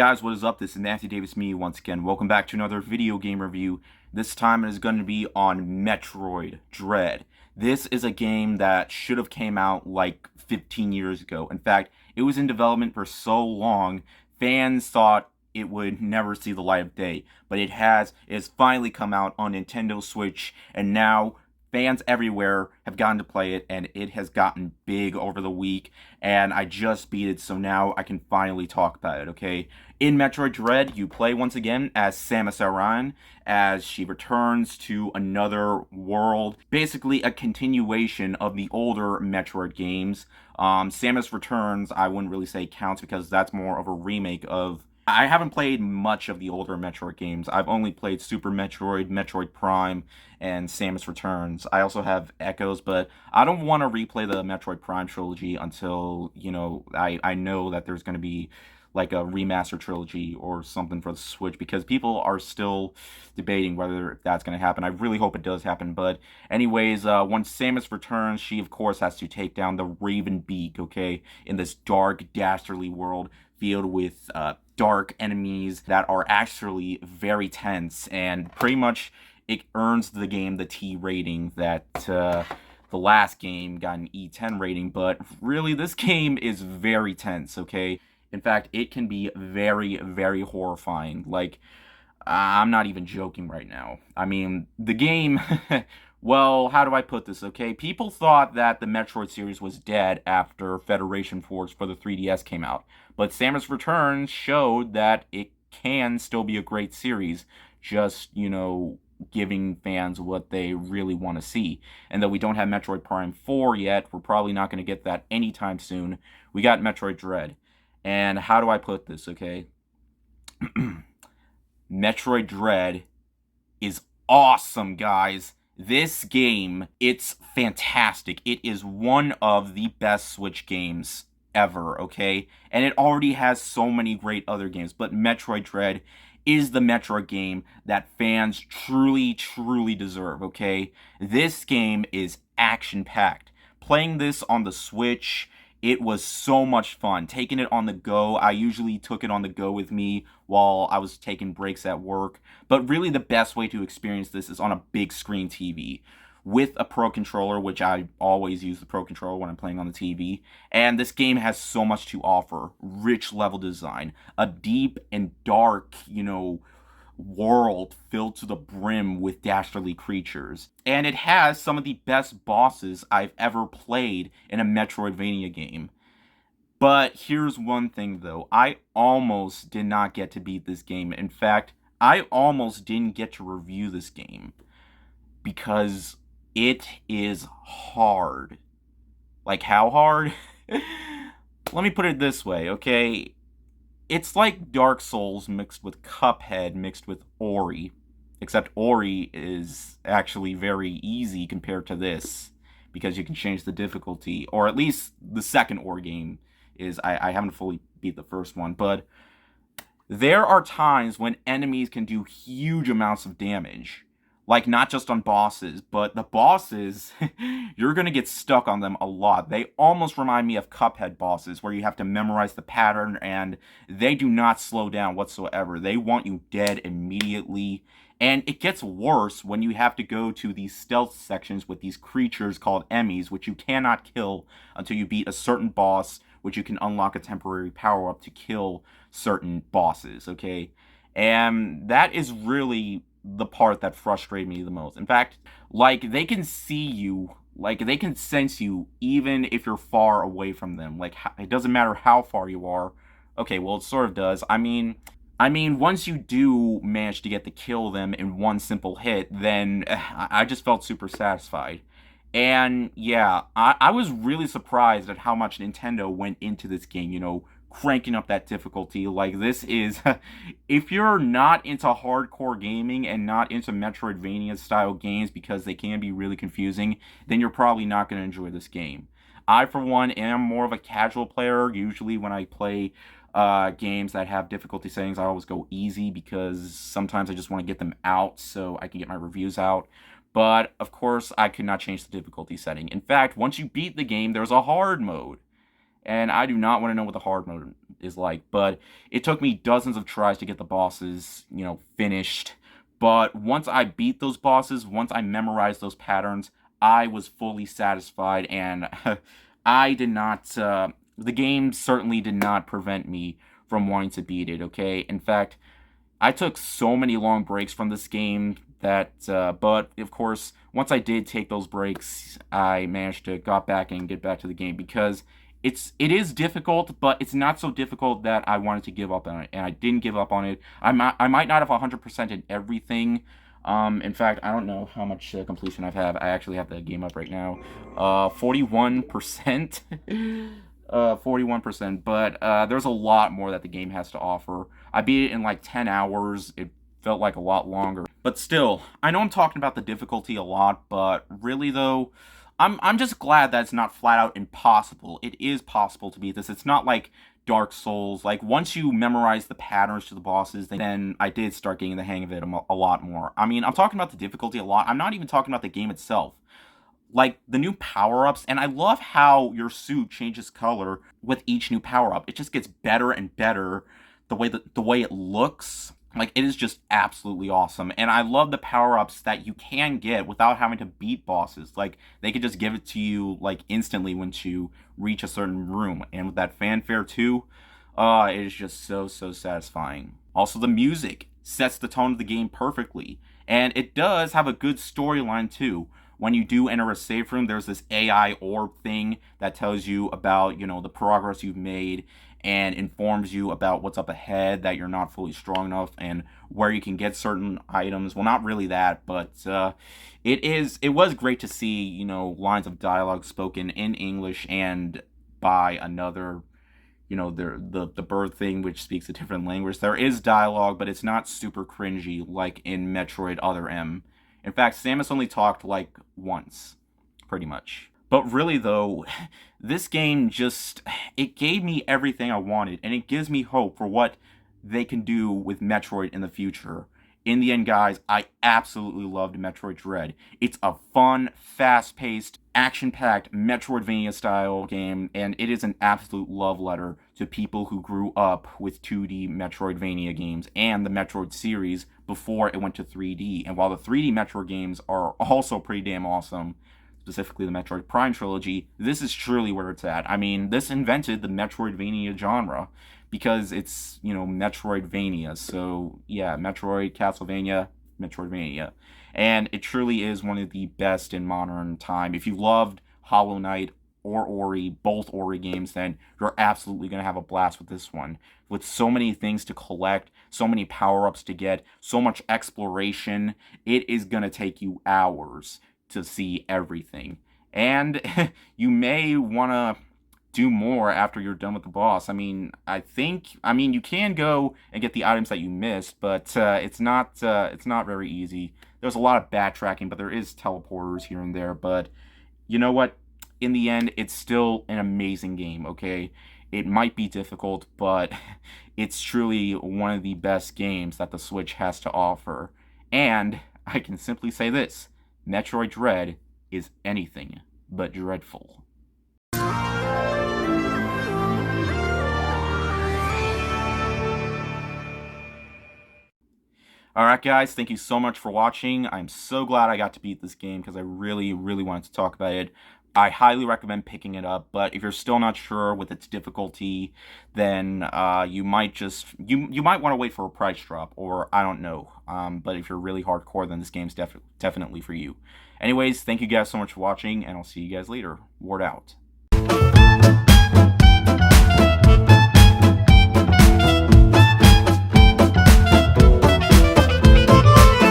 guys, what is up? This is Nancy Davis me once again. Welcome back to another video game review. This time it is going to be on Metroid Dread. This is a game that should have came out like 15 years ago. In fact, it was in development for so long, fans thought it would never see the light of day. But it has finally come out on Nintendo Switch, and now fans everywhere have gotten to play it, and it has gotten big over the week, and I just beat it, so now I can finally talk about it, okay? In Metroid Dread, you play once again as Samus Aran, as she returns to another world, basically a continuation of the older Metroid games. Samus Returns, I wouldn't really say counts, because that's more of a remake of... I haven't played much of the older Metroid games. I've only played Super Metroid, Metroid Prime, and Samus Returns. I also have Echoes, but I don't want to replay the Metroid Prime trilogy until, I know that there's going to be like a remaster trilogy or something for the Switch, because people are still debating whether that's going to happen. I really hope it does happen, but anyways, once Samus returns, she of course has to take down the Raven Beak, okay, in this dark, dastardly world filled with dark enemies that are actually very tense, and pretty much it earns the game the T rating that the last game got an E10 rating. But really, this game is very tense, okay? In fact, it can be very, very horrifying. Like, I'm not even joking right now. I mean, the game... Well, how do I put this, okay? People thought that the Metroid series was dead after Federation Force for the 3DS came out. But Samus Returns showed that it can still be a great series, just, giving fans what they really want to see. And though we don't have Metroid Prime 4 yet, we're probably not going to get that anytime soon, we got Metroid Dread. And how do I put this, okay? Metroid Dread is awesome, guys. This game, it's fantastic. It is one of the best Switch games ever, okay? And it already has so many great other games, but Metroid Dread is the Metroid game that fans truly, truly deserve, okay? This game is action-packed. Playing this on the Switch, it was so much fun. Taking it on the go, I usually took it on the go with me while I was taking breaks at work. But really the best way to experience this is on a big screen TV with a Pro Controller, which I always use the Pro Controller when I'm playing on the TV. And this game has so much to offer. Rich level design, a deep and dark, world filled to the brim with dastardly creatures. And it has some of the best bosses I've ever played in a Metroidvania game. But here's one thing though, I almost did not get to beat this game. In fact, I almost didn't get to review this game because it is hard. Like, how hard? Let me put it this way, okay? It's like Dark Souls mixed with Cuphead mixed with Ori. Except Ori is actually very easy compared to this, because you can change the difficulty. Or at least the second Ori game is. I haven't fully beat the first one. But there are times when enemies can do huge amounts of damage. Like, not just on bosses, but the bosses, you're going to get stuck on them a lot. They almost remind me of Cuphead bosses, where you have to memorize the pattern, and they do not slow down whatsoever. They want you dead immediately. And it gets worse when you have to go to these stealth sections with these creatures called Emmys, which you cannot kill until you beat a certain boss, which you can unlock a temporary power-up to kill certain bosses, okay? And that is really the part that frustrated me the most. In fact, like, they can see you, like, they can sense you even if you're far away from them. Like, it doesn't matter how far you are. Okay, well, it sort of does. I mean, once you do manage to get to kill them in one simple hit, then I just felt super satisfied. And yeah, I was really surprised at how much Nintendo went into this game, cranking up that difficulty. Like, this is... if you're not into hardcore gaming and not into Metroidvania style games, because they can be really confusing, then you're probably not going to enjoy this game. I, for one, am more of a casual player. Usually when I play games that have difficulty settings, I always go easy, because sometimes I just want to get them out so I can get my reviews out. But, of course, I could not change the difficulty setting. In fact, once you beat the game, there's a hard mode. And I do not want to know what the hard mode is like. But it took me dozens of tries to get the bosses, finished. But once I beat those bosses, once I memorized those patterns, I was fully satisfied, and I did not. The game certainly did not prevent me from wanting to beat it. Okay, in fact, I took so many long breaks from this game that, but of course, once I did take those breaks, I managed to got back and get back to the game because it is difficult, but it's not so difficult that I wanted to give up on it, and I didn't give up on it. I might not have 100% in everything. In fact, I don't know how much completion I have. I actually have the game up right now. 41%. 41%, but there's a lot more that the game has to offer. I beat it in like 10 hours. It felt like a lot longer. But still, I know I'm talking about the difficulty a lot, but really though, I'm just glad that it's not flat out impossible. It is possible to beat this. It's not like Dark Souls. Like, once you memorize the patterns to the bosses, then I did start getting the hang of it a lot more. I mean, I'm talking about the difficulty a lot. I'm not even talking about the game itself, like the new power-ups, and I love how your suit changes color with each new power-up. It just gets better and better. The way it looks, like, it is just absolutely awesome. And I love the power-ups that you can get without having to beat bosses. Like, they could just give it to you like instantly once you reach a certain room. And with that fanfare too, it is just so satisfying. Also, the music sets the tone of the game perfectly, and it does have a good storyline too. When you do enter a safe room, there's this AI orb thing that tells you about, the progress you've made and informs you about what's up ahead, that you're not fully strong enough, and where you can get certain items. Well, not really that, but it was great to see, lines of dialogue spoken in English and by another, the bird thing, which speaks a different language. There is dialogue, but it's not super cringy like in Metroid Other M. In fact, Samus only talked like once, pretty much. But really though, this game it gave me everything I wanted, and it gives me hope for what they can do with Metroid in the future. In the end, guys, I absolutely loved Metroid Dread. It's a fun, fast-paced, action-packed Metroidvania-style game, and it is an absolute love letter to people who grew up with 2D Metroidvania games and the Metroid series before it went to 3D. And while the 3D Metroid games are also pretty damn awesome, specifically the Metroid Prime trilogy, this is truly where it's at. I mean, this invented the Metroidvania genre, because it's, Metroidvania. So, yeah, Metroid, Castlevania, Metroidvania. And it truly is one of the best in modern time. If you loved Hollow Knight or Ori, both Ori games, then you're absolutely going to have a blast with this one. With so many things to collect, so many power-ups to get, so much exploration, it is going to take you hours to see everything. And you may want to do more after you're done with the boss. I mean, you can go and get the items that you missed, but it's not very easy. There's a lot of backtracking, but there is teleporters here and there. But you know what? In the end, it's still an amazing game, okay? It might be difficult, but it's truly one of the best games that the Switch has to offer. And I can simply say this: Metroid Dread is anything but dreadful. Alright guys, thank you so much for watching. I'm so glad I got to beat this game because I really wanted to talk about it. I highly recommend picking it up, but if you're still not sure with its difficulty, then you might you might want to wait for a price drop, or I don't know. But if you're really hardcore, then this game's definitely for you. Anyways, thank you guys so much for watching, and I'll see you guys later. Ward out.